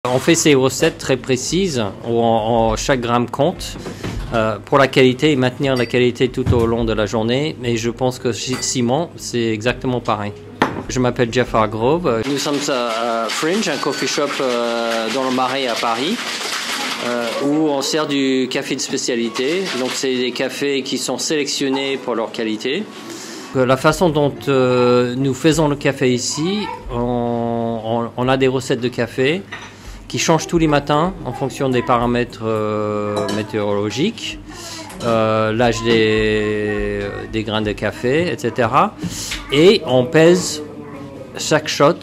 On fait ces recettes très précises où chaque gramme compte pour la qualité et maintenir la qualité tout au long de la journée. Et je pense que chez Simon, c'est exactement pareil. Je m'appelle Jeff Hargrove. Nous sommes à Fringe, un coffee shop dans le Marais à Paris, où on sert du café de spécialité. Donc c'est des cafés qui sont sélectionnés pour leur qualité. La façon dont nous faisons le café ici, on a des recettes de café qui changent tous les matins en fonction des paramètres météorologiques, l'âge des grains de café, etc. Et on pèse chaque shot,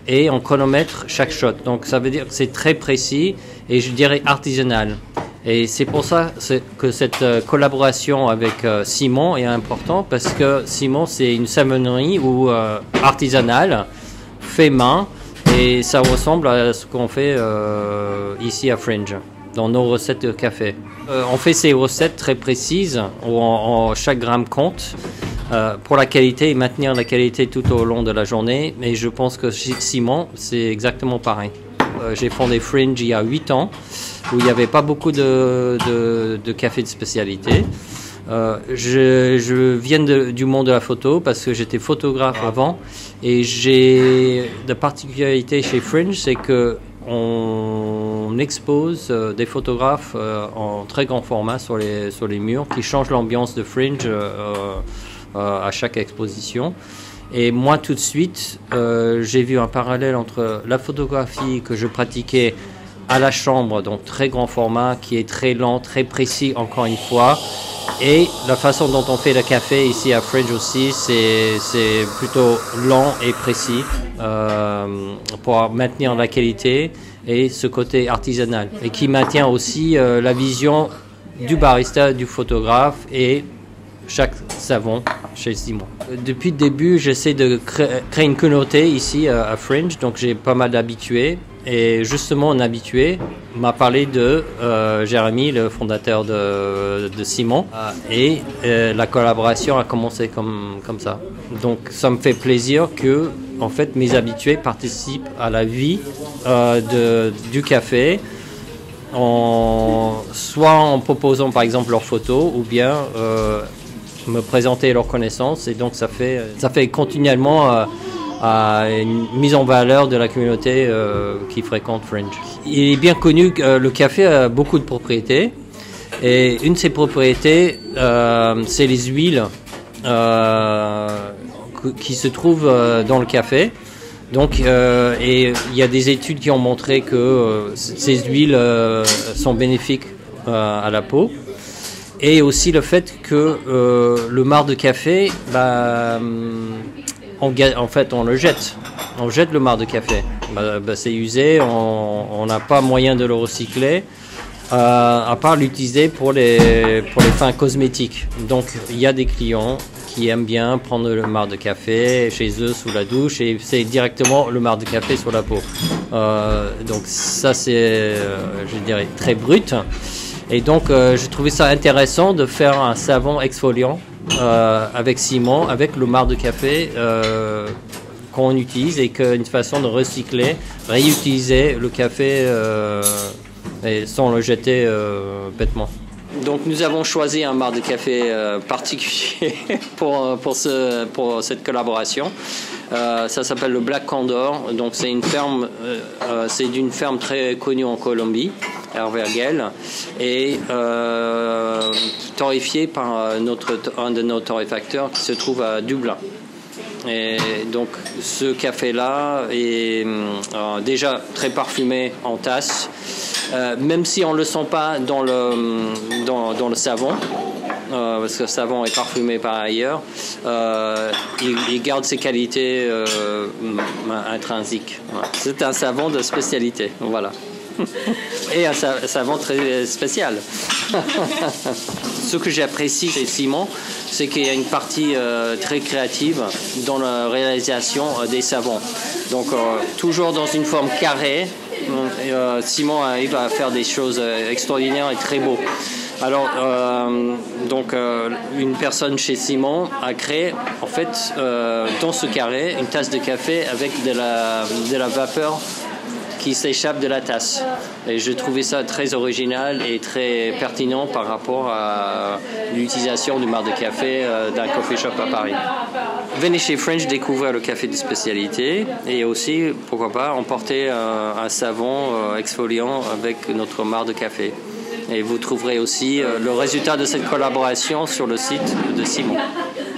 et on chronomètre chaque shot. Donc ça veut dire que c'est très précis et je dirais artisanal. Et c'est pour ça que cette collaboration avec Simon est importante, parce que Simon, c'est une savonnerie artisanale, fait main, et ça ressemble à ce qu'on fait ici à Fringe, dans nos recettes de café. On fait ces recettes très précises où chaque gramme compte pour la qualité et maintenir la qualité tout au long de la journée. Et je pense que chez Simon, c'est exactement pareil. J'ai fondé Fringe il y a 8 ans, où il n'y avait pas beaucoup de café de spécialité. Je viens du monde de la photo parce que j'étais photographe avant, et j'ai la particularité chez Fringe, c'est que on expose des photographes en très grand format sur les murs, qui changent l'ambiance de Fringe à chaque exposition. Et moi, tout de suite, j'ai vu un parallèle entre la photographie que je pratiquais à la chambre, donc très grand format, qui est très lent, très précis, encore une fois, et la façon dont on fait le café ici à Fringe aussi, c'est plutôt lent et précis pour maintenir la qualité et ce côté artisanal, et qui maintient aussi la vision du barista, du photographe et chaque savon chez Simon. Depuis le début, j'essaie de créer une communauté ici à Fringe, donc j'ai pas mal d'habitués. Et justement, un habitué m'a parlé de Jérémy, le fondateur de Simon, et la collaboration a commencé comme ça. Donc ça me fait plaisir que en fait, mes habitués participent à la vie du café, soit en proposant par exemple leurs photos, ou bien me présenter leurs connaissances. Et donc ça fait continuellement une mise en valeur de la communauté qui fréquente Fringe. Il est bien connu que le café a beaucoup de propriétés, et une de ces propriétés, c'est les huiles qui se trouvent dans le café. Donc, et il y a des études qui ont montré que ces huiles sont bénéfiques à la peau. Et aussi le fait que le marc de café, en fait, on le jette. On jette le marc de café. C'est usé, on n'a pas moyen de le recycler, à part l'utiliser pour les fins cosmétiques. Donc, il y a des clients qui aiment bien prendre le marc de café chez eux sous la douche, et c'est directement le marc de café sur la peau. Donc, ça, c'est, je dirais, très brut. Et donc, j'ai trouvé ça intéressant de faire un savon exfoliant avec Simon, avec le marc de café qu'on utilise, et qu'une façon de recycler, réutiliser le café sans le jeter bêtement. Donc nous avons choisi un marc de café particulier pour cette collaboration. Ça s'appelle le Black Condor. Donc c'est une ferme, c'est d'une ferme très connue en Colombie, Hervergel, et torréfié par un de nos torréfacteurs qui se trouve à Dublin. Et donc ce café-là est déjà très parfumé en tasse, même si on ne le sent pas dans le savon, parce que le savon est parfumé par ailleurs, il garde ses qualités intrinsiques. Voilà. C'est un savon de spécialité, voilà. Et un savon très spécial. Ce que j'apprécie chez Simon, c'est qu'il y a une partie très créative dans la réalisation des savons. Donc toujours dans une forme carrée, Simon arrive à faire des choses extraordinaires et très beaux. Alors, une personne chez Simon a créé, en fait, dans ce carré, une tasse de café avec de la vapeur qui s'échappe de la tasse. Et je trouvais ça très original et très pertinent par rapport à l'utilisation du marc de café d'un coffee shop à Paris. Venez chez French découvrir le café de spécialité et aussi, pourquoi pas, emporter un savon exfoliant avec notre marc de café. Et vous trouverez aussi le résultat de cette collaboration sur le site de Simon.